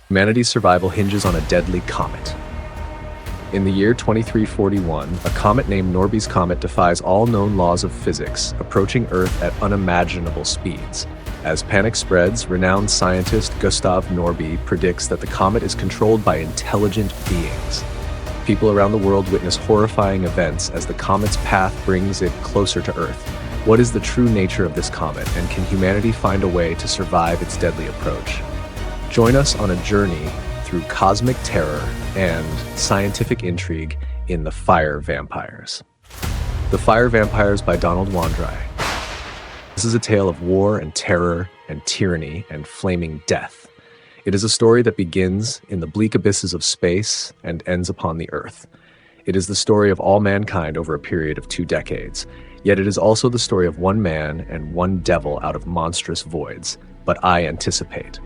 Humanity's survival hinges on a deadly comet. In the year 2341, a comet named Norby's Comet defies all known laws of physics, approaching Earth at unimaginable speeds. As panic spreads, renowned scientist Gustav Norby predicts that the comet is controlled by intelligent beings. People around the world witness horrifying events as the comet's path brings it closer to Earth. What is the true nature of this comet, and can humanity find a way to survive its deadly approach? Join us on a journey through cosmic terror and scientific intrigue in The Fire Vampires. The Fire Vampires by Donald Wandrei. This is a tale of war and terror and tyranny and flaming death. It is a story that begins in the bleak abysses of space and ends upon the Earth. It is the story of all mankind over a period of 2 decades, yet it is also the story of one man and one devil out of monstrous voids. But I anticipate.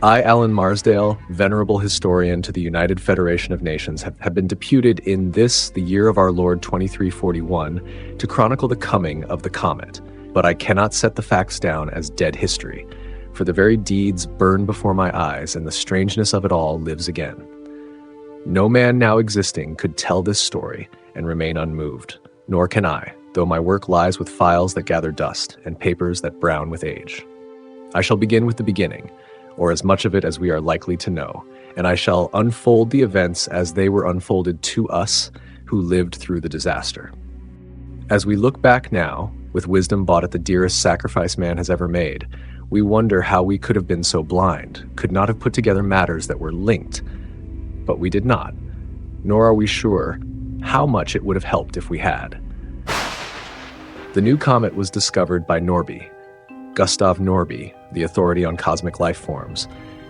I, Alan Marsdale, venerable historian to the United Federation of Nations, have been deputed in this, the year of our Lord 2341, to chronicle the coming of the comet. But I cannot set the facts down as dead history, for the very deeds burn before my eyes, and the strangeness of it all lives again. No man now existing could tell this story and remain unmoved, nor can I, though my work lies with files that gather dust and papers that brown with age. I shall begin with the beginning, or as much of it as we are likely to know, and I shall unfold the events as they were unfolded to us who lived through the disaster. As we look back now, with wisdom bought at the dearest sacrifice man has ever made, we wonder how we could have been so blind, could not have put together matters that were linked. But we did not, nor are we sure how much it would have helped if we had. The new comet was discovered by Norby, Gustav Norby, the authority on cosmic life forms.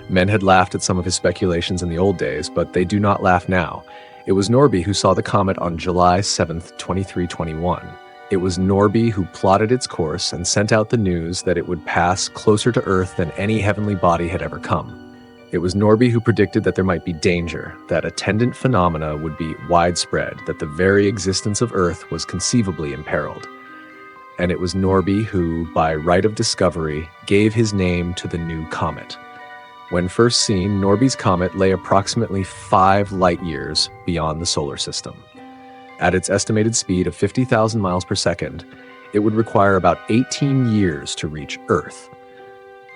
Men had laughed at some of his speculations in the old days, but they do not laugh now. It was Norby who saw the comet on July 7th, 2321. It was Norby who plotted its course and sent out the news that it would pass closer to Earth than any heavenly body had ever come. It was Norby who predicted that there might be danger, that attendant phenomena would be widespread, that the very existence of Earth was conceivably imperiled. And it was Norby who, by right of discovery, gave his name to the new comet. When first seen, Norby's comet lay approximately 5 light-years beyond the solar system. At its estimated speed of 50,000 miles per second, it would require about 18 years to reach Earth.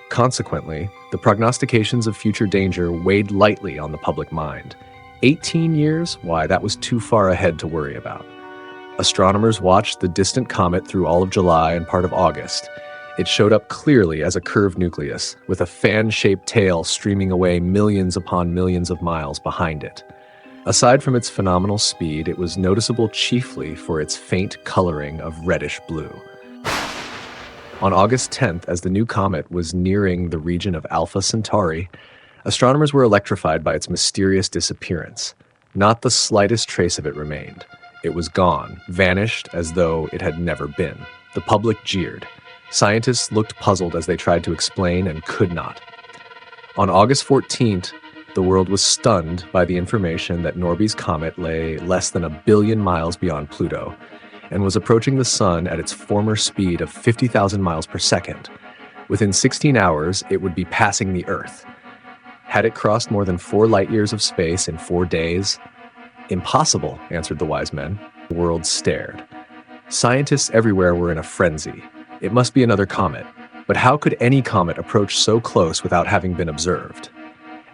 Consequently, the prognostications of future danger weighed lightly on the public mind. 18 years? Why, that was too far ahead to worry about. Astronomers watched the distant comet through all of July and part of August. It showed up clearly as a curved nucleus, with a fan-shaped tail streaming away millions upon millions of miles behind it. Aside from its phenomenal speed, it was noticeable chiefly for its faint coloring of reddish-blue. On August 10th, as the new comet was nearing the region of Alpha Centauri, astronomers were electrified by its mysterious disappearance. Not the slightest trace of it remained. It was gone, vanished as though it had never been. The public jeered. Scientists looked puzzled as they tried to explain and could not. On August 14th, the world was stunned by the information that Norby's comet lay less than 1 billion miles beyond Pluto and was approaching the sun at its former speed of 50,000 miles per second. Within 16 hours, it would be passing the Earth. Had it crossed more than 4 light-years of space in 4 days? Impossible, answered the wise men. The world stared. Scientists everywhere were in a frenzy. It must be another comet. But how could any comet approach so close without having been observed?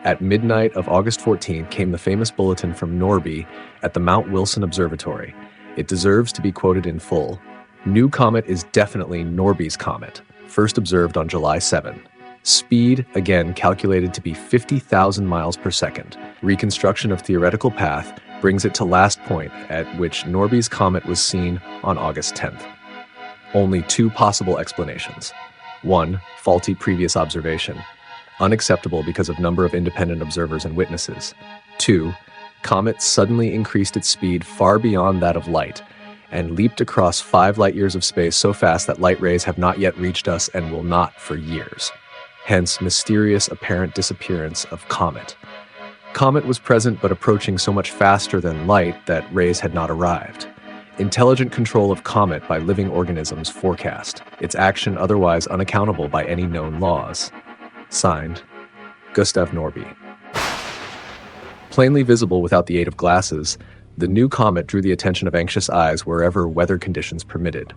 At midnight of August 14th came the famous bulletin from Norby at the Mount Wilson Observatory. It deserves to be quoted in full. New comet is definitely Norby's comet, first observed on July 7. Speed, again calculated to be 50,000 miles per second. Reconstruction of theoretical path brings it to last point at which Norby's comet was seen on August 10th. Only 2 possible explanations. 1, faulty previous observation. Unacceptable because of number of independent observers and witnesses. 2, comet suddenly increased its speed far beyond that of light and leaped across 5 light-years of space so fast that light rays have not yet reached us and will not for years. Hence, mysterious apparent disappearance of comet. Comet was present but approaching so much faster than light that rays had not arrived. Intelligent control of comet by living organisms forecast, its action otherwise unaccountable by any known laws. Signed, Gustav Norby. Plainly visible without the aid of glasses, the new comet drew the attention of anxious eyes wherever weather conditions permitted.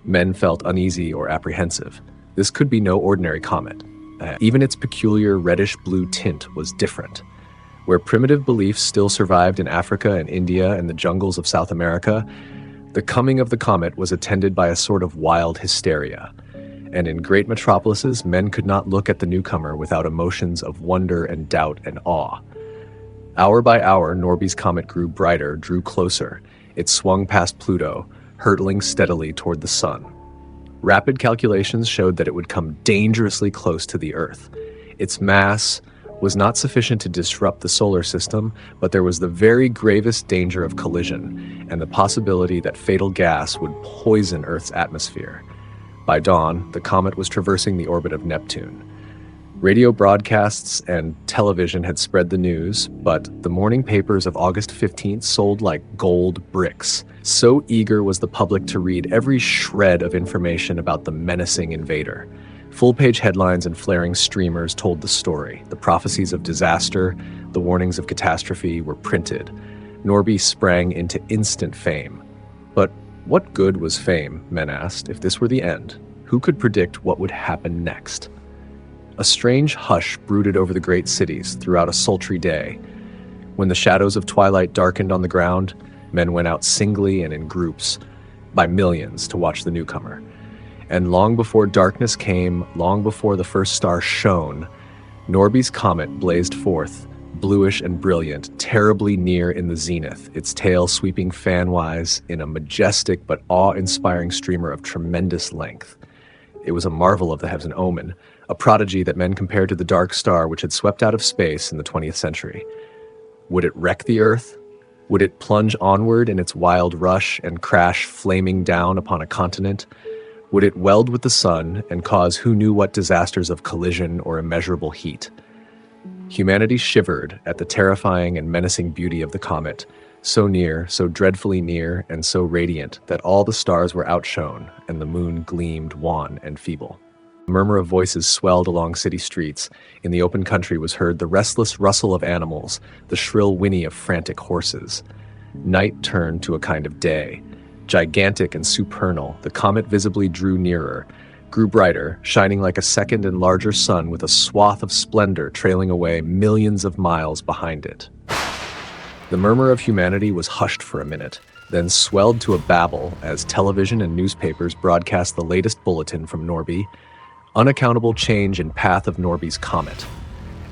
Men felt uneasy or apprehensive. This could be no ordinary comet. Even its peculiar reddish-blue tint was different. Where primitive beliefs still survived in Africa and India and the jungles of South America, the coming of the comet was attended by a sort of wild hysteria. And in great metropolises, men could not look at the newcomer without emotions of wonder and doubt and awe. Hour by hour, Norby's comet grew brighter, drew closer. It swung past Pluto, hurtling steadily toward the sun. Rapid calculations showed that it would come dangerously close to the Earth. Its mass was not sufficient to disrupt the solar system, but there was the very gravest danger of collision and the possibility that fatal gas would poison Earth's atmosphere. By dawn, the comet was traversing the orbit of Neptune. Radio broadcasts and television had spread the news, but the morning papers of August 15th sold like gold bricks. So eager was the public to read every shred of information about the menacing invader. Full-page headlines and flaring streamers told the story. The prophecies of disaster, the warnings of catastrophe were printed. Norby sprang into instant fame. But what good was fame, men asked, if this were the end? Who could predict what would happen next? A strange hush brooded over the great cities throughout a sultry day. When the shadows of twilight darkened on the ground, men went out singly and in groups, by millions, to watch the newcomer. And long before darkness came, long before the first star shone, Norby's comet blazed forth, bluish and brilliant, terribly near in the zenith, its tail sweeping fanwise in a majestic but awe-inspiring streamer of tremendous length. It was a marvel of the heavens, an omen, a prodigy that men compared to the dark star which had swept out of space in the 20th century. Would it wreck the Earth? Would it plunge onward in its wild rush and crash flaming down upon a continent? Would it weld with the sun and cause who knew what disasters of collision or immeasurable heat? Humanity shivered at the terrifying and menacing beauty of the comet, so near, so dreadfully near, and so radiant that all the stars were outshone and the moon gleamed wan and feeble. A murmur of voices swelled along city streets. In the open country was heard the restless rustle of animals, the shrill whinny of frantic horses. Night turned to a kind of day. Gigantic and supernal, the comet visibly drew nearer, grew brighter, shining like a second and larger sun with a swath of splendor trailing away millions of miles behind it. The murmur of humanity was hushed for a minute, then swelled to a babble as television and newspapers broadcast the latest bulletin from Norby: unaccountable change in path of Norby's comet.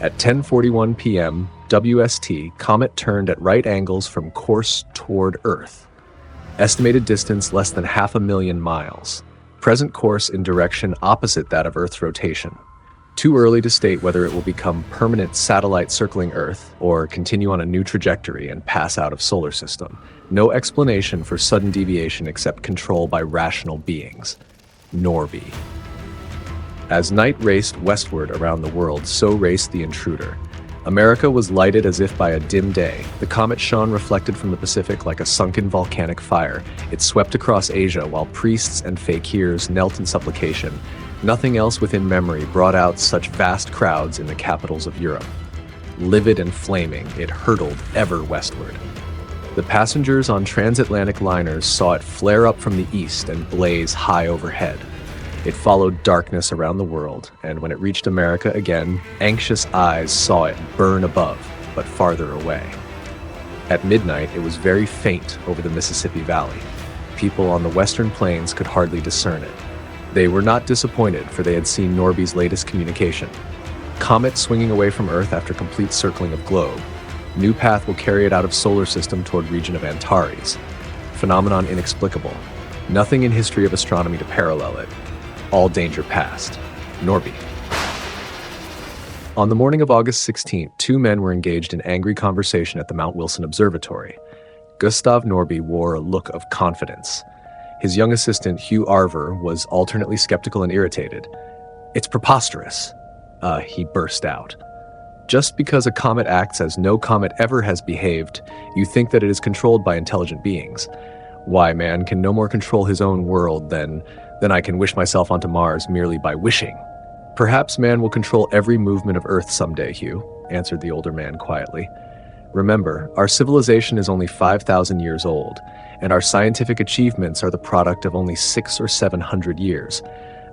At 10:41 p.m. WST, comet turned at right angles from course toward Earth. Estimated distance less than 500,000 miles. Present course in direction opposite that of Earth's rotation. Too early to state whether it will become permanent satellite circling Earth or continue on a new trajectory and pass out of solar system. No explanation for sudden deviation except control by rational beings. Norby. As night raced westward around the world, so raced the intruder. America was lighted as if by a dim day. The comet shone reflected from the Pacific like a sunken volcanic fire. It swept across Asia while priests and fakirs knelt in supplication. Nothing else within memory brought out such vast crowds in the capitals of Europe. Livid and flaming, it hurtled ever westward. The passengers on transatlantic liners saw it flare up from the east and blaze high overhead. It followed darkness around the world, and when it reached America again, anxious eyes saw it burn above, but farther away. At midnight, it was very faint over the Mississippi Valley. People on the western plains could hardly discern it. They were not disappointed, for they had seen Norby's latest communication. Comet swinging away from Earth after complete circling of globe. New path will carry it out of solar system toward region of Antares. Phenomenon inexplicable. Nothing in history of astronomy to parallel it. All danger past. Norby. On the morning of August 16th, two men were engaged in angry conversation at the Mount Wilson Observatory. Gustav Norby wore a look of confidence. His young assistant, Hugh Arver, was alternately skeptical and irritated. "It's preposterous," he burst out. "Just because a comet acts as no comet ever has behaved, you think that it is controlled by intelligent beings. Why, man can no more control his own world than I can wish myself onto Mars merely by wishing." "Perhaps man will control every movement of Earth someday, Hugh," answered the older man quietly. Remember, our civilization is only 5,000 years old, and our scientific achievements are the product of only 600 or 700 years.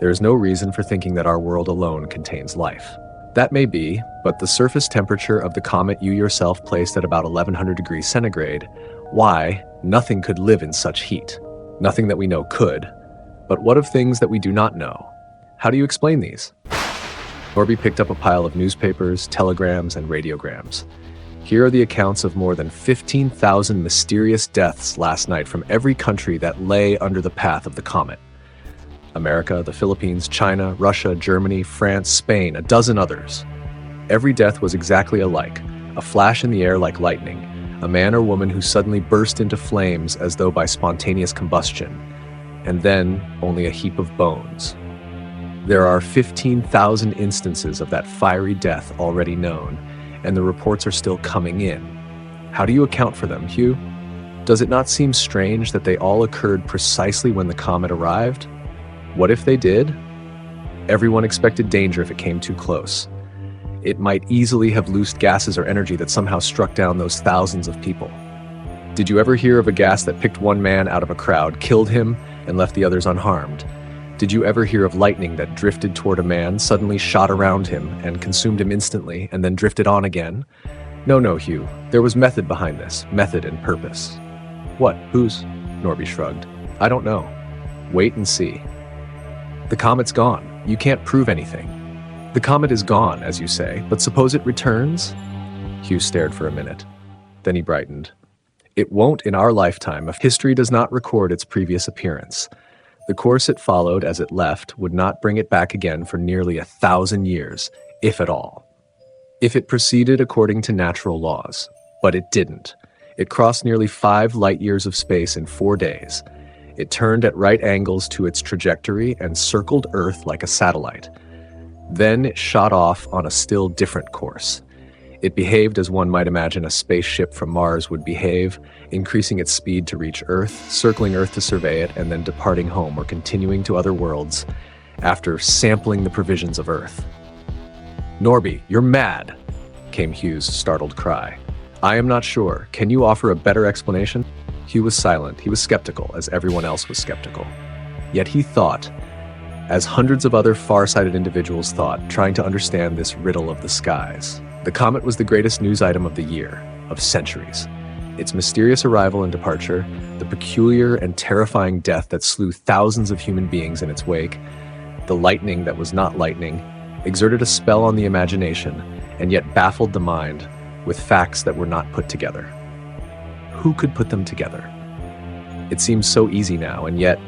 There is no reason for thinking that our world alone contains life. That may be, but the surface temperature of the comet you yourself placed at about 1100 degrees centigrade, why, nothing could live in such heat. Nothing that we know could. But what of things that we do not know? How do you explain these? Norby picked up a pile of newspapers, telegrams, and radiograms. Here are the accounts of more than 15,000 mysterious deaths last night from every country that lay under the path of the comet. America, the Philippines, China, Russia, Germany, France, Spain, a dozen others. Every death was exactly alike, a flash in the air like lightning, a man or woman who suddenly burst into flames as though by spontaneous combustion, and then only a heap of bones. There are 15,000 instances of that fiery death already known, and the reports are still coming in. How do you account for them, Hugh? Does it not seem strange that they all occurred precisely when the comet arrived? What if they did? Everyone expected danger if it came too close. It might easily have loosed gases or energy that somehow struck down those thousands of people. Did you ever hear of a gas that picked one man out of a crowd, killed him, and left the others unharmed? Did you ever hear of lightning that drifted toward a man, suddenly shot around him, and consumed him instantly, and then drifted on again? No, Hugh. There was method behind this. Method and purpose. What? Whose? Norby shrugged. I don't know. Wait and see. The comet's gone. You can't prove anything. The comet is gone, as you say, but suppose it returns? Hugh stared for a minute. Then he brightened. It won't in our lifetime if history does not record its previous appearance. The course it followed as it left would not bring it back again for nearly 1,000 years, if at all. If it proceeded according to natural laws. But it didn't. It crossed nearly 5 light-years of space in 4 days. It turned at right angles to its trajectory and circled Earth like a satellite. Then it shot off on a still different course. It behaved as one might imagine a spaceship from Mars would behave, increasing its speed to reach Earth, circling Earth to survey it, and then departing home or continuing to other worlds after sampling the provisions of Earth. Norby, you're mad, came Hugh's startled cry. I am not sure. Can you offer a better explanation? Hugh was silent. He was skeptical, as everyone else was skeptical. Yet he thought, as hundreds of other far-sighted individuals thought, trying to understand this riddle of the skies. The comet was the greatest news item of the year, of centuries. Its mysterious arrival and departure, the peculiar and terrifying death that slew thousands of human beings in its wake, the lightning that was not lightning, exerted a spell on the imagination, and yet baffled the mind with facts that were not put together. Who could put them together? It seems so easy now, and yet,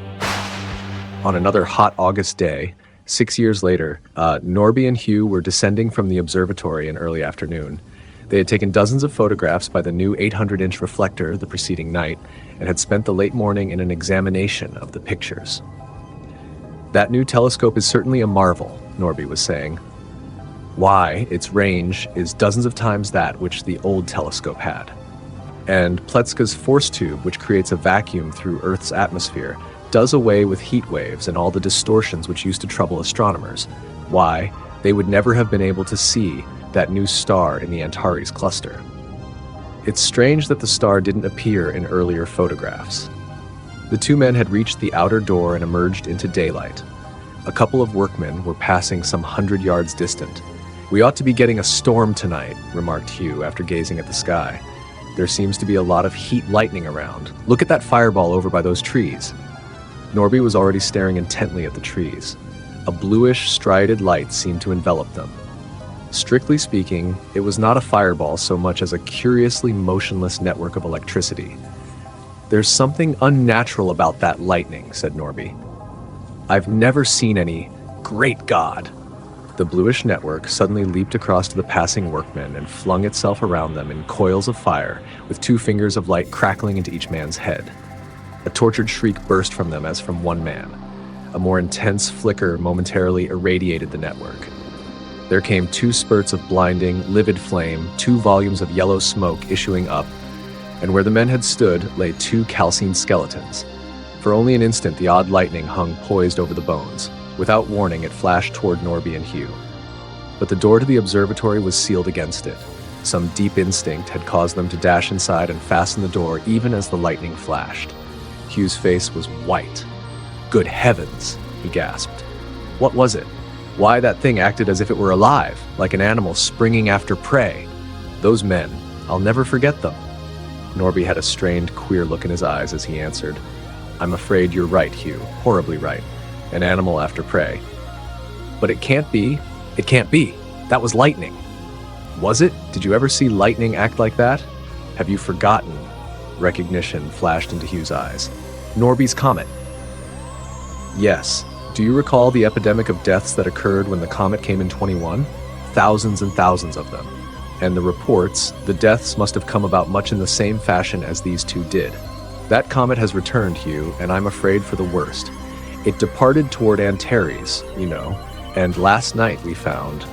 on another hot August day, 6 years later, Norby and Hugh were descending from the observatory in early afternoon. They had taken dozens of photographs by the new 800-inch reflector the preceding night and had spent the late morning in an examination of the pictures. That new telescope is certainly a marvel, Norby was saying. Why, its range is dozens of times that which the old telescope had. And Pletska's force tube, which creates a vacuum through Earth's atmosphere, does away with heat waves and all the distortions which used to trouble astronomers. Why, they would never have been able to see that new star in the Antares cluster. It's strange that the star didn't appear in earlier photographs. The two men had reached the outer door and emerged into daylight. A couple of workmen were passing some 100 yards distant. We ought to be getting a storm tonight, remarked Hugh after gazing at the sky. There seems to be a lot of heat lightning around. Look at that fireball over by those trees. Norby was already staring intently at the trees. A bluish, striated light seemed to envelop them. Strictly speaking, it was not a fireball so much as a curiously motionless network of electricity. There's something unnatural about that lightning, said Norby. I've never seen any. Great God! The bluish network suddenly leaped across to the passing workmen and flung itself around them in coils of fire, with 2 fingers of light crackling into each man's head. A tortured shriek burst from them as from one man. A more intense flicker momentarily irradiated the network. There came 2 spurts of blinding, livid flame, 2 volumes of yellow smoke issuing up, and where the men had stood lay 2 calcined skeletons. For only an instant the odd lightning hung poised over the bones. Without warning, it flashed toward Norby and Hugh. But the door to the observatory was sealed against it. Some deep instinct had caused them to dash inside and fasten the door even as the lightning flashed. Hugh's face was white. "Good heavens," he gasped. What was it? Why that thing acted as if it were alive, like an animal springing after prey. Those men, I'll never forget them. Norby had a strained, queer look in his eyes as he answered, "I'm afraid you're right, Hugh, horribly right. An animal after prey. But it can't be. It can't be. That was lightning." "Was it? Did you ever see lightning act like that? Have you forgotten?" Recognition flashed into Hugh's eyes. "Norby's comet." "Yes. Do you recall the epidemic of deaths that occurred when the comet came in 21? Thousands and thousands of them. And the reports, the deaths must have come about much in the same fashion as these two did. That comet has returned, Hugh, and I'm afraid for the worst. It departed toward Antares, you know, and last night we found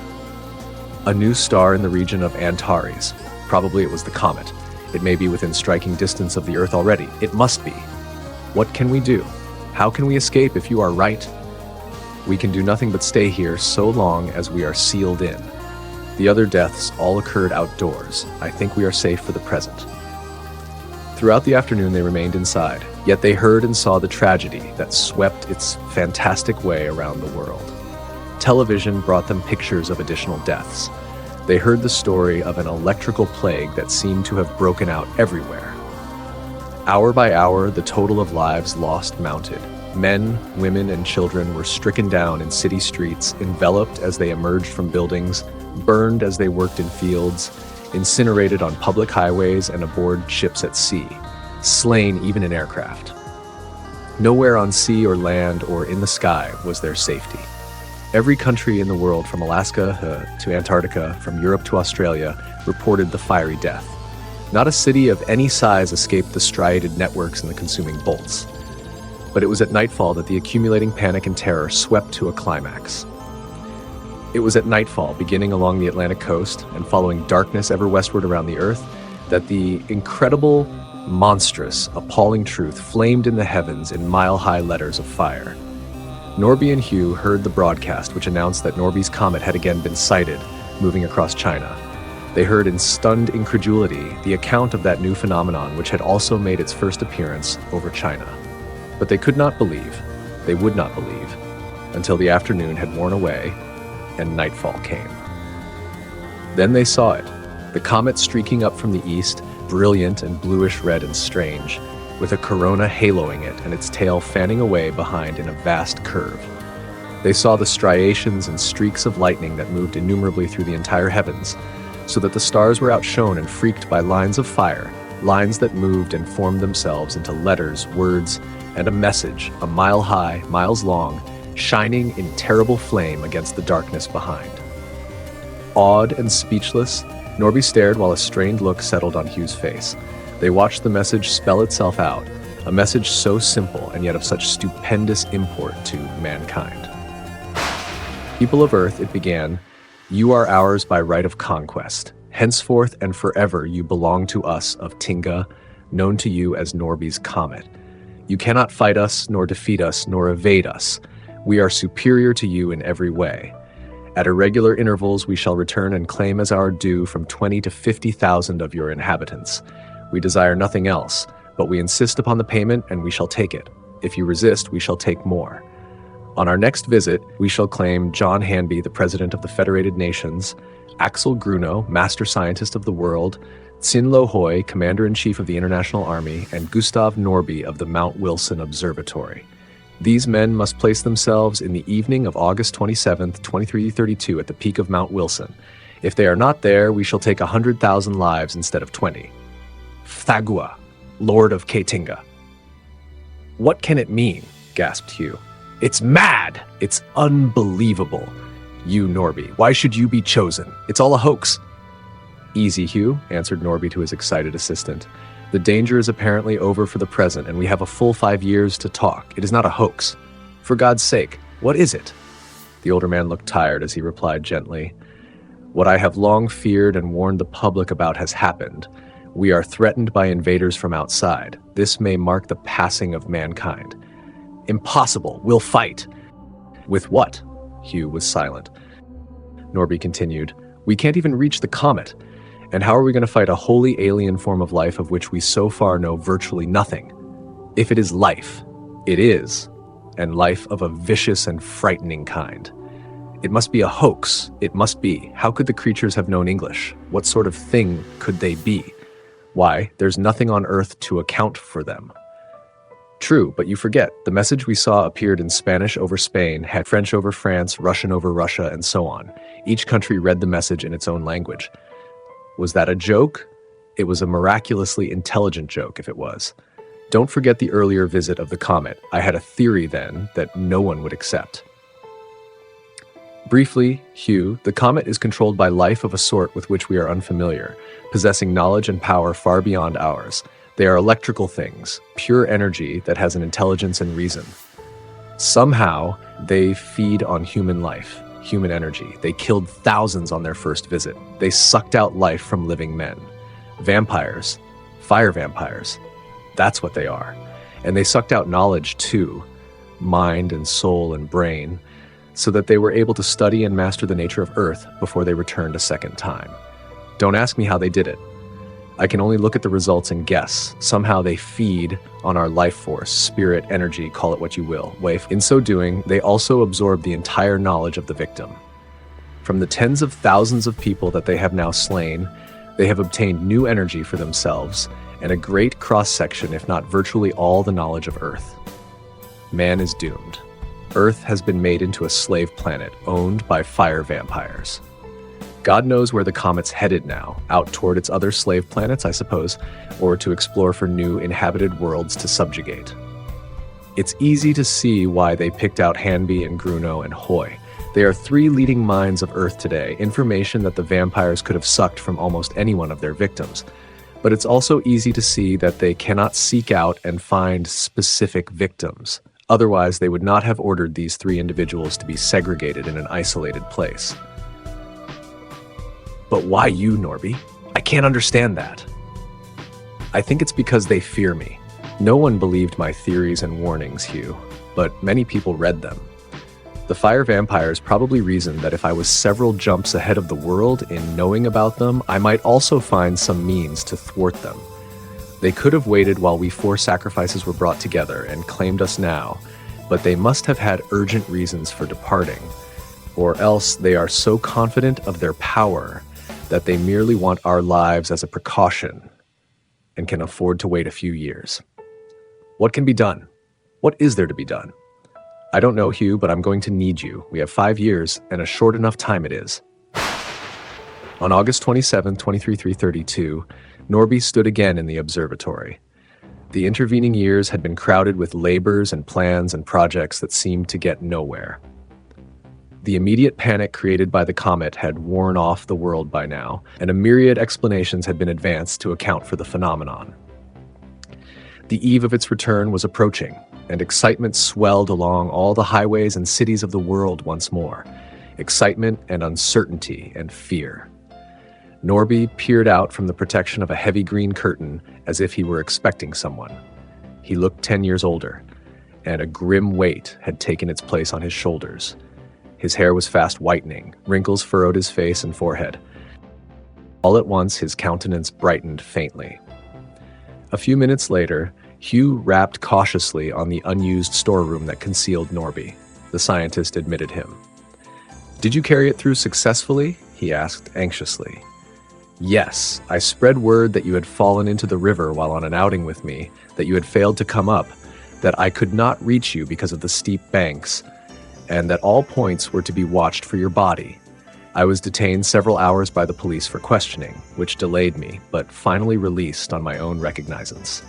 a new star in the region of Antares. Probably it was the comet. It may be within striking distance of the Earth already. It must be. What can we do? How can we escape if you are right? We can do nothing but stay here so long as we are sealed in. The other deaths all occurred outdoors. I think we are safe for the present." Throughout the afternoon they remained inside, yet they heard and saw the tragedy that swept its fantastic way around the world. Television brought them pictures of additional deaths. They heard the story of an electrical plague that seemed to have broken out everywhere. Hour by hour, the total of lives lost mounted. Men, women, and children were stricken down in city streets, enveloped as they emerged from buildings, burned as they worked in fields, incinerated on public highways and aboard ships at sea, slain even in aircraft. Nowhere on sea or land or in the sky was there safety. Every country in the world, from Alaska to Antarctica, from Europe to Australia, reported the fiery death. Not a city of any size escaped the striated networks and the consuming bolts. But it was at nightfall that the accumulating panic and terror swept to a climax. It was at nightfall, beginning along the Atlantic coast and following darkness ever westward around the Earth, that the incredible, monstrous, appalling truth flamed in the heavens in mile-high letters of fire. Norby and Hugh heard the broadcast which announced that Norby's comet had again been sighted, moving across China. They heard in stunned incredulity the account of that new phenomenon which had also made its first appearance over China. But they could not believe, they would not believe, until the afternoon had worn away and nightfall came. Then they saw it, the comet streaking up from the east, brilliant and bluish red and strange, with a corona haloing it and its tail fanning away behind in a vast curve. They saw the striations and streaks of lightning that moved innumerably through the entire heavens, so that the stars were outshone and freaked by lines of fire, lines that moved and formed themselves into letters, words, and a message, a mile high, miles long, shining in terrible flame against the darkness behind. Awed and speechless, Norby stared while a strained look settled on Hugh's face. They watched the message spell itself out, a message so simple and yet of such stupendous import to mankind. "People of Earth," it began, "you are ours by right of conquest. Henceforth and forever you belong to us of Tinga, known to you as Norby's comet. You cannot fight us, nor defeat us, nor evade us. We are superior to you in every way. At irregular intervals we shall return and claim as our due from 20 to 50,000 of your inhabitants. We desire nothing else, but we insist upon the payment and we shall take it. If you resist, we shall take more. On our next visit, we shall claim John Hanby, the President of the Federated Nations, Axel Grunow, Master Scientist of the World, Tsin Lo-hoi, Commander-in-Chief of the International Army, and Gustav Norby of the Mount Wilson Observatory. These men must place themselves in the evening of August 27th, 2332 at the peak of Mount Wilson. If they are not there, we shall take 100,000 lives instead of 20. Thagua, Lord of Ketinga." "What can it mean?" gasped Hugh. "It's mad! It's unbelievable. You, Norby, why should you be chosen? It's all a hoax." "Easy, Hugh," answered Norby to his excited assistant. "The danger is apparently over for the present, and we have a full 5 years to talk. It is not a hoax. For God's sake, what is it?" The older man looked tired as he replied gently, "What I have long feared and warned the public about has happened. We are threatened by invaders from outside. This may mark the passing of mankind." "Impossible. We'll fight." "With what?" Hugh was silent. Norby continued, "We can't even reach the comet. And how are we going to fight a wholly alien form of life of which we so far know virtually nothing? If it is life, it is, and life of a vicious and frightening kind. It must be a hoax. It must be. How could the creatures have known English? What sort of thing could they be? Why, there's nothing on Earth to account for them. True, but you forget, the message we saw appeared in Spanish over Spain, had French over France, Russian over Russia, and so on. Each country read the message in its own language. Was that a joke? It was a miraculously intelligent joke, if it was. Don't forget the earlier visit of the comet. I had a theory then that no one would accept. Briefly, Hugh, the comet is controlled by life of a sort with which we are unfamiliar, possessing knowledge and power far beyond ours. They are electrical things, pure energy that has an intelligence and reason. Somehow, they feed on human life, human energy. They killed thousands on their first visit. They sucked out life from living men. Vampires, fire vampires, that's what they are. And they sucked out knowledge too, mind and soul and brain, so that they were able to study and master the nature of Earth before they returned a second time. Don't ask me how they did it. I can only look at the results and guess. Somehow they feed on our life force, spirit, energy, call it what you will. In so doing, they also absorb the entire knowledge of the victim. From the tens of thousands of people that they have now slain, they have obtained new energy for themselves and a great cross-section, if not virtually all the knowledge of Earth. Man is doomed. Earth has been made into a slave planet owned by fire vampires. God knows where the comet's headed now, out toward its other slave planets, I suppose, or to explore for new inhabited worlds to subjugate. It's easy to see why they picked out Hanby and Gruno and Hoy. They are three leading minds of Earth today, information that the vampires could have sucked from almost any one of their victims. But it's also easy to see that they cannot seek out and find specific victims. Otherwise, they would not have ordered these three individuals to be segregated in an isolated place. But why you, Norby? I can't understand that. I think it's because they fear me. No one believed my theories and warnings, Hugh, but many people read them. The fire vampires probably reasoned that if I was several jumps ahead of the world in knowing about them, I might also find some means to thwart them. They could have waited while we 4 sacrifices were brought together and claimed us now, but they must have had urgent reasons for departing, or else they are so confident of their power that they merely want our lives as a precaution and can afford to wait a few years. What can be done? What is there to be done? I don't know, Hugh, but I'm going to need you. We have 5 years, and a short enough time it is. On August 27, 2332, Norby stood again in the observatory. The intervening years had been crowded with labors and plans and projects that seemed to get nowhere. The immediate panic created by the comet had worn off the world by now, and a myriad explanations had been advanced to account for the phenomenon. The eve of its return was approaching, and excitement swelled along all the highways and cities of the world once more. Excitement and uncertainty and fear. Norby peered out from the protection of a heavy green curtain as if he were expecting someone. He looked 10 years older, and a grim weight had taken its place on his shoulders. His hair was fast whitening, wrinkles furrowed his face and forehead. All at once, his countenance brightened faintly. A few minutes later, Hugh rapped cautiously on the unused storeroom that concealed Norby. The scientist admitted him. "Did you carry it through successfully?" he asked anxiously. "Yes, I spread word that you had fallen into the river while on an outing with me, that you had failed to come up, that I could not reach you because of the steep banks, and that all points were to be watched for your body. I was detained several hours by the police for questioning, which delayed me, but finally released on my own recognizance."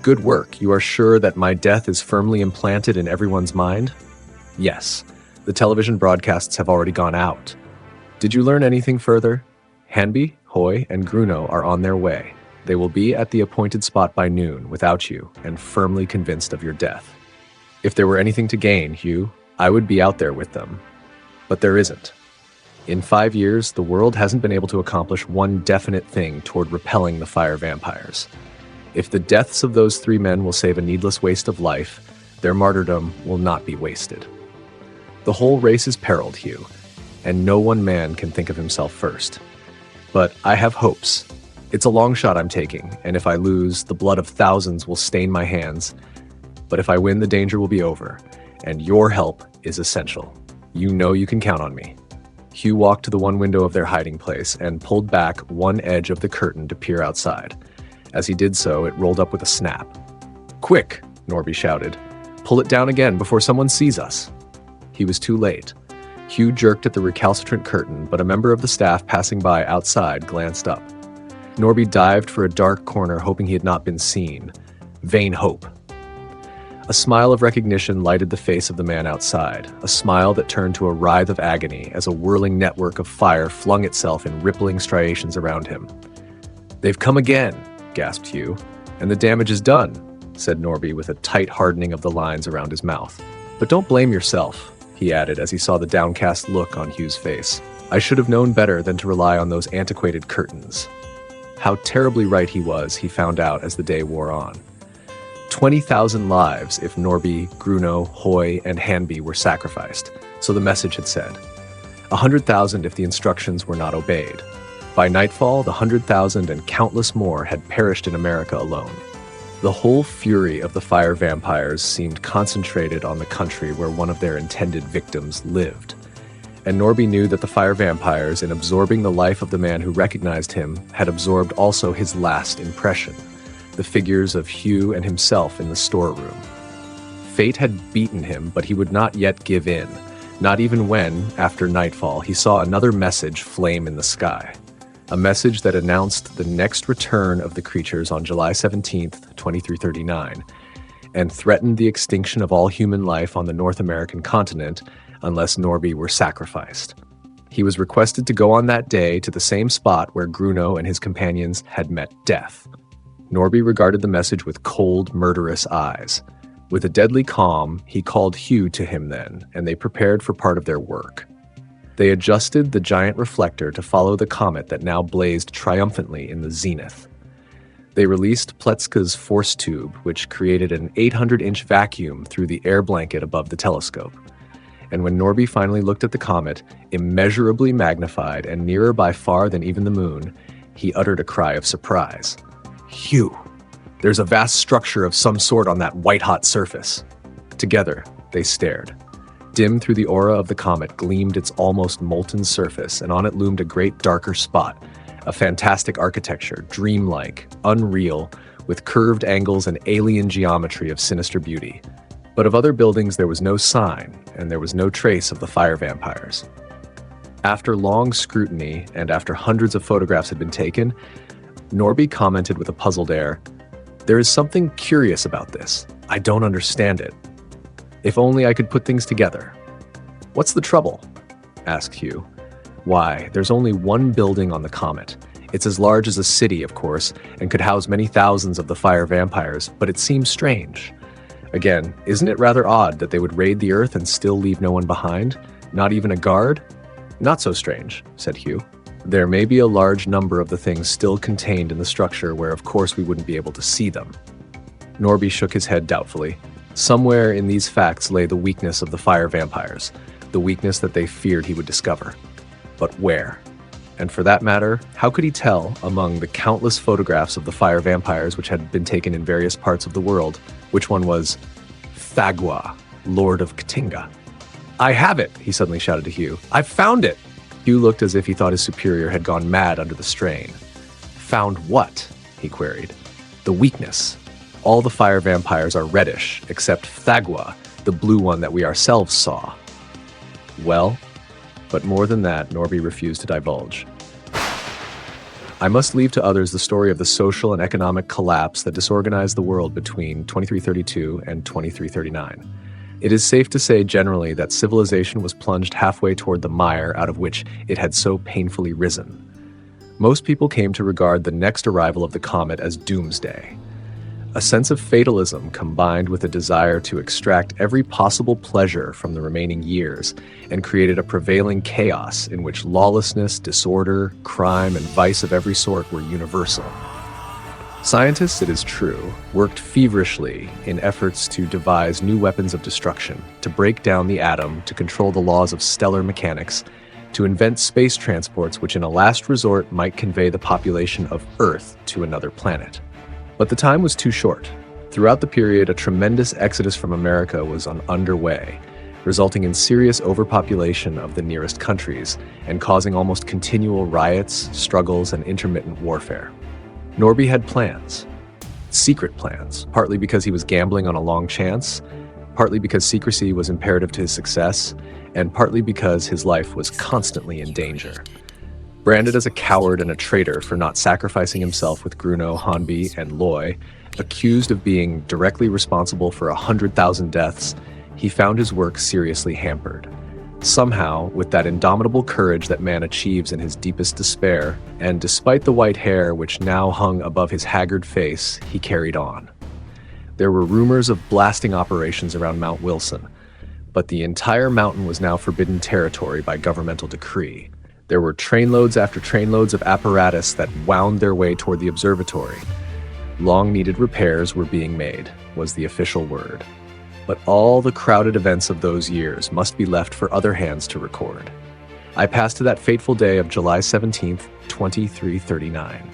"Good work. You are sure that my death is firmly implanted in everyone's mind?" "Yes. The television broadcasts have already gone out." "Did you learn anything further?" "Hanby, Hoy, and Gruno are on their way. They will be at the appointed spot by noon, without you, and firmly convinced of your death." "If there were anything to gain, Hugh, I would be out there with them. But there isn't. In 5 years, the world hasn't been able to accomplish one definite thing toward repelling the fire vampires. If the deaths of those 3 men will save a needless waste of life, their martyrdom will not be wasted. The whole race is periled, Hugh, and no one man can think of himself first. But I have hopes. It's a long shot I'm taking, and if I lose, the blood of thousands will stain my hands. But if I win, the danger will be over, and your help is essential. You know you can count on me." Hugh walked to the one window of their hiding place and pulled back one edge of the curtain to peer outside. As he did so, it rolled up with a snap. "Quick!" Norby shouted. "Pull it down again before someone sees us." He was too late. Hugh jerked at the recalcitrant curtain, but a member of the staff passing by outside glanced up. Norby dived for a dark corner, hoping he had not been seen. Vain hope. A smile of recognition lighted the face of the man outside, a smile that turned to a writhe of agony as a whirling network of fire flung itself in rippling striations around him. "They've come again," gasped Hugh. "And the damage is done," said Norby with a tight hardening of the lines around his mouth. "But don't blame yourself," he added as he saw the downcast look on Hugh's face. "I should have known better than to rely on those antiquated curtains." How terribly right he was, he found out as the day wore on. 20,000 lives if Norby, Gruno, Hoy, and Hanby were sacrificed, so the message had said. 100,000 if the instructions were not obeyed. By nightfall, the 100,000 and countless more had perished in America alone. The whole fury of the fire vampires seemed concentrated on the country where one of their intended victims lived. And Norby knew that the fire vampires, in absorbing the life of the man who recognized him, had absorbed also his last impression, the figures of Hugh and himself in the storeroom. Fate had beaten him, but he would not yet give in, not even when, after nightfall, he saw another message flame in the sky. A message that announced the next return of the creatures on July 17th, 2339, and threatened the extinction of all human life on the North American continent unless Norby were sacrificed. He was requested to go on that day to the same spot where Gruno and his companions had met death. Norby regarded the message with cold, murderous eyes. With a deadly calm, he called Hugh to him then, and they prepared for part of their work. They adjusted the giant reflector to follow the comet that now blazed triumphantly in the zenith. They released Pletska's force tube, which created an 800-inch vacuum through the air blanket above the telescope. And when Norby finally looked at the comet, immeasurably magnified and nearer by far than even the moon, he uttered a cry of surprise. "Hugh, there's a vast structure of some sort on that white-hot surface." Together, they stared. Dim through the aura of the comet gleamed its almost molten surface, and on it loomed a great darker spot, a fantastic architecture, dreamlike, unreal, with curved angles and alien geometry of sinister beauty. But of other buildings there was no sign, and there was no trace of the fire vampires. After long scrutiny, and after hundreds of photographs had been taken, Norby commented with a puzzled air, "There is something curious about this. I don't understand it. If only I could put things together." "What's the trouble?" asked Hugh. "Why, there's only one building on the comet. It's as large as a city, of course, and could house many thousands of the fire vampires, but it seems strange. Again, isn't it rather odd that they would raid the Earth and still leave no one behind? Not even a guard?" "Not so strange," said Hugh. "There may be a large number of the things still contained in the structure where of course we wouldn't be able to see them." Norby shook his head doubtfully. Somewhere in these facts lay the weakness of the fire vampires, the weakness that they feared he would discover. But where? And for that matter, how could he tell, among the countless photographs of the fire vampires which had been taken in various parts of the world, which one was Thagwa, Lord of Ktinga? "I have it!" he suddenly shouted to Hugh. "I've found it!" Hugh looked as if he thought his superior had gone mad under the strain. "Found what?" he queried. "The weakness. All the fire vampires are reddish, except Thagwa, the blue one that we ourselves saw." Well, but more than that, Norby refused to divulge. I must leave to others the story of the social and economic collapse that disorganized the world between 2332 and 2339. It is safe to say generally that civilization was plunged halfway toward the mire out of which it had so painfully risen. Most people came to regard the next arrival of the comet as doomsday. A sense of fatalism combined with a desire to extract every possible pleasure from the remaining years and created a prevailing chaos in which lawlessness, disorder, crime, and vice of every sort were universal. Scientists, it is true, worked feverishly in efforts to devise new weapons of destruction, to break down the atom, to control the laws of stellar mechanics, to invent space transports which in a last resort might convey the population of Earth to another planet. But the time was too short. Throughout the period, a tremendous exodus from America was underway, resulting in serious overpopulation of the nearest countries and causing almost continual riots, struggles, and intermittent warfare. Norby had plans. Secret plans, partly because he was gambling on a long chance, partly because secrecy was imperative to his success, and partly because his life was constantly in danger. Branded as a coward and a traitor for not sacrificing himself with Gruno, Hanby, and Loy, accused of being directly responsible for 100,000 deaths, he found his work seriously hampered. Somehow, with that indomitable courage that man achieves in his deepest despair, and despite the white hair which now hung above his haggard face, he carried on. There were rumors of blasting operations around Mount Wilson, but the entire mountain was now forbidden territory by governmental decree. There were trainloads after trainloads of apparatus that wound their way toward the observatory. Long-needed repairs were being made, was the official word. But all the crowded events of those years must be left for other hands to record. I passed to that fateful day of July 17th, 2339.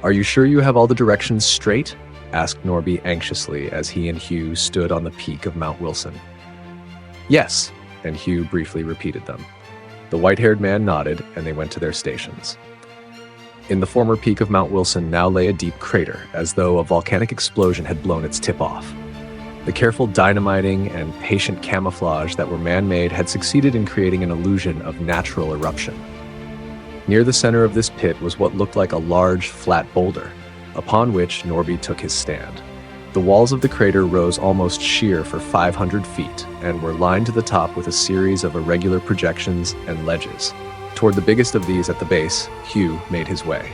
"Are you sure you have all the directions straight?" asked Norby anxiously as he and Hugh stood on the peak of Mount Wilson. "Yes," and Hugh briefly repeated them. The white-haired man nodded, and they went to their stations. In the former peak of Mount Wilson now lay a deep crater, as though a volcanic explosion had blown its tip off. The careful dynamiting and patient camouflage that were man-made had succeeded in creating an illusion of natural eruption. Near the center of this pit was what looked like a large, flat boulder, upon which Norby took his stand. The walls of the crater rose almost sheer for 500 feet and were lined to the top with a series of irregular projections and ledges. Toward the biggest of these at the base, Hugh made his way.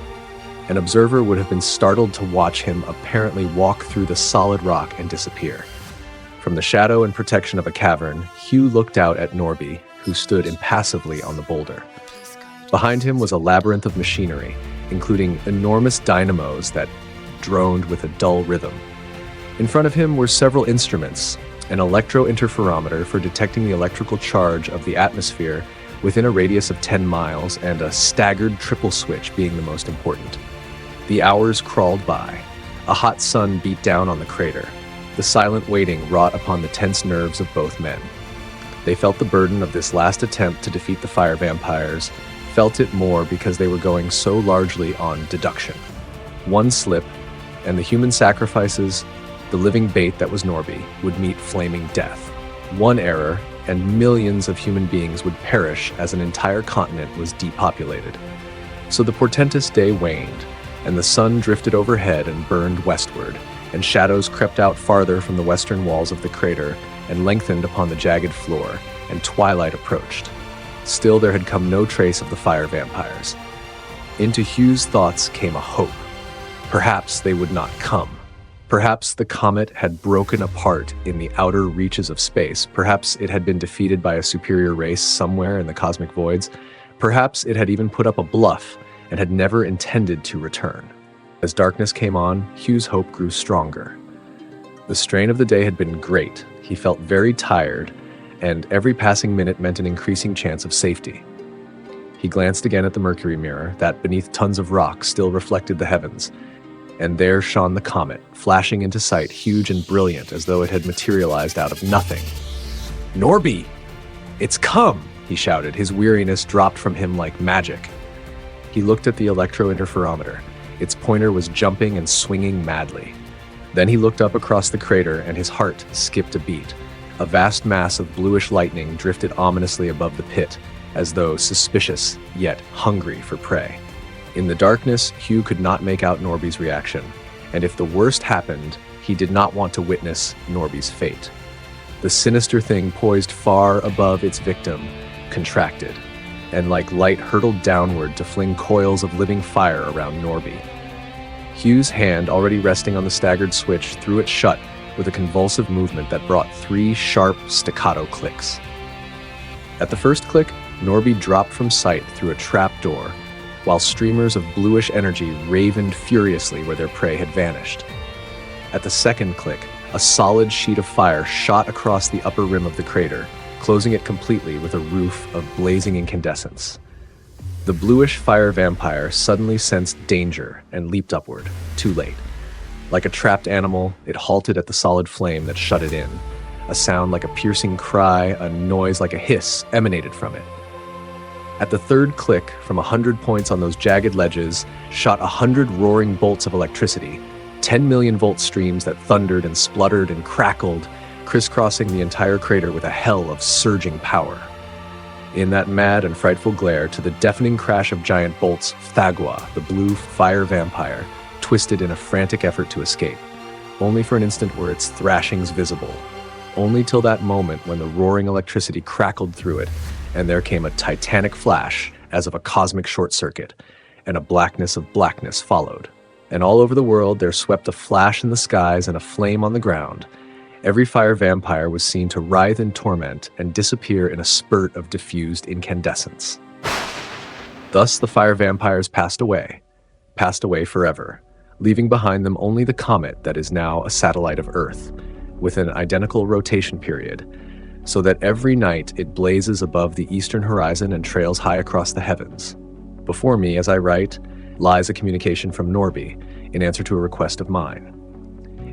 An observer would have been startled to watch him apparently walk through the solid rock and disappear. From the shadow and protection of a cavern, Hugh looked out at Norby, who stood impassively on the boulder. Behind him was a labyrinth of machinery, including enormous dynamos that droned with a dull rhythm. In front of him were several instruments, an electro-interferometer for detecting the electrical charge of the atmosphere within a radius of 10 miles, and a staggered triple switch being the most important. The hours crawled by. A hot sun beat down on the crater. The silent waiting wrought upon the tense nerves of both men. They felt the burden of this last attempt to defeat the fire vampires, felt it more because they were going so largely on deduction. One slip, and the human sacrifices, the living bait that was Norby, would meet flaming death. One error, and millions of human beings would perish as an entire continent was depopulated. So the portentous day waned, and the sun drifted overhead and burned westward, and shadows crept out farther from the western walls of the crater and lengthened upon the jagged floor, and twilight approached. Still there had come no trace of the fire vampires. Into Hugh's thoughts came a hope. Perhaps they would not come. Perhaps the comet had broken apart in the outer reaches of space. Perhaps it had been defeated by a superior race somewhere in the cosmic voids. Perhaps it had even put up a bluff and had never intended to return. As darkness came on, Hugh's hope grew stronger. The strain of the day had been great. He felt very tired, and every passing minute meant an increasing chance of safety. He glanced again at the mercury mirror that, beneath tons of rock, still reflected the heavens, and there shone the comet, flashing into sight, huge and brilliant, as though it had materialized out of nothing. "Norby! It's come!" he shouted. His weariness dropped from him like magic. He looked at the electro-interferometer. Its pointer was jumping and swinging madly. Then he looked up across the crater, and his heart skipped a beat. A vast mass of bluish lightning drifted ominously above the pit, as though suspicious, yet hungry for prey. In the darkness, Hugh could not make out Norby's reaction, and if the worst happened, he did not want to witness Norby's fate. The sinister thing poised far above its victim contracted, and like light hurtled downward to fling coils of living fire around Norby. Hugh's hand, already resting on the staggered switch, threw it shut with a convulsive movement that brought 3 sharp staccato clicks. At the first click, Norby dropped from sight through a trap door, while streamers of bluish energy ravened furiously where their prey had vanished. At the second click, a solid sheet of fire shot across the upper rim of the crater, closing it completely with a roof of blazing incandescence. The bluish fire vampire suddenly sensed danger and leaped upward, too late. Like a trapped animal, it halted at the solid flame that shut it in. A sound like a piercing cry, a noise like a hiss emanated from it. At the third click, from 100 points on those jagged ledges, shot 100 roaring bolts of electricity, 10 million volt streams that thundered and spluttered and crackled, crisscrossing the entire crater with a hell of surging power. In that mad and frightful glare, to the deafening crash of giant bolts, Thagwa, the blue fire vampire, twisted in a frantic effort to escape. Only for an instant were its thrashings visible. Only till that moment when the roaring electricity crackled through it, and there came a titanic flash as of a cosmic short circuit, and a blackness of blackness followed. And all over the world there swept a flash in the skies and a flame on the ground. Every fire vampire was seen to writhe in torment and disappear in a spurt of diffused incandescence. Thus the fire vampires passed away forever, leaving behind them only the comet that is now a satellite of Earth, with an identical rotation period, so that every night it blazes above the eastern horizon and trails high across the heavens. Before me, as I write, lies a communication from Norby in answer to a request of mine.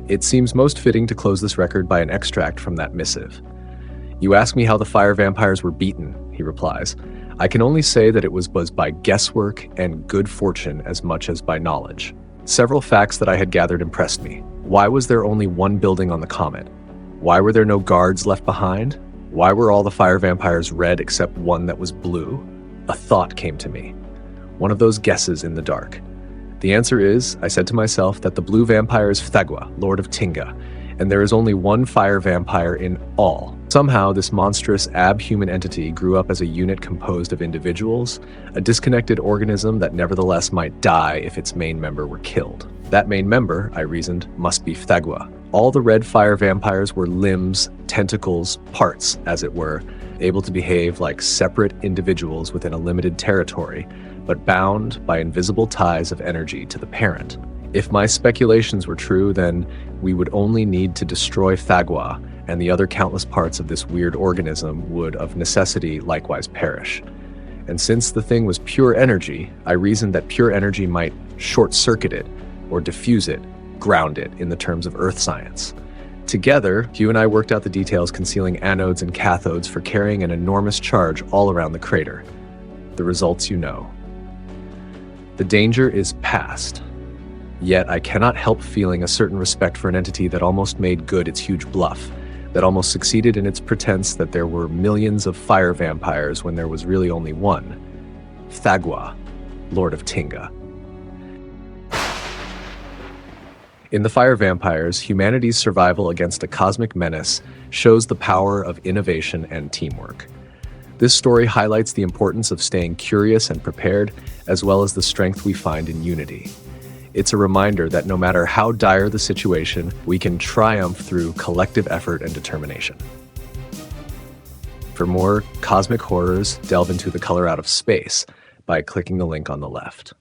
It seems most fitting to close this record by an extract from that missive. "You ask me how the fire vampires were beaten," he replies. "I can only say that it was by guesswork and good fortune as much as by knowledge. Several facts that I had gathered impressed me. Why was there only one building on the comet? Why were there no guards left behind? Why were all the fire vampires red except one that was blue? A thought came to me. One of those guesses in the dark. The answer is, I said to myself, that the blue vampire is Thagwa, Lord of Tinga, and there is only one fire vampire in all. Somehow, this monstrous ab-human entity grew up as a unit composed of individuals, a disconnected organism that nevertheless might die if its main member were killed. That main member, I reasoned, must be Thagwa. All the red fire vampires were limbs, tentacles, parts, as it were, able to behave like separate individuals within a limited territory, but bound by invisible ties of energy to the parent. If my speculations were true, then we would only need to destroy Thagwa, and the other countless parts of this weird organism would of necessity likewise perish. And since the thing was pure energy, I reasoned that pure energy might short-circuit it, or diffuse it, ground it in the terms of earth science. Together, Hugh and I worked out the details concealing anodes and cathodes for carrying an enormous charge all around the crater. The results you know. The danger is past. Yet I cannot help feeling a certain respect for an entity that almost made good its huge bluff, that almost succeeded in its pretense that there were millions of fire vampires when there was really only one. Thagwa, Lord of Tinga. In The Fire Vampires, humanity's survival against a cosmic menace shows the power of innovation and teamwork. This story highlights the importance of staying curious and prepared, as well as the strength we find in unity. It's a reminder that no matter how dire the situation, we can triumph through collective effort and determination. For more cosmic horrors, delve into The Color Out of Space by clicking the link on the left.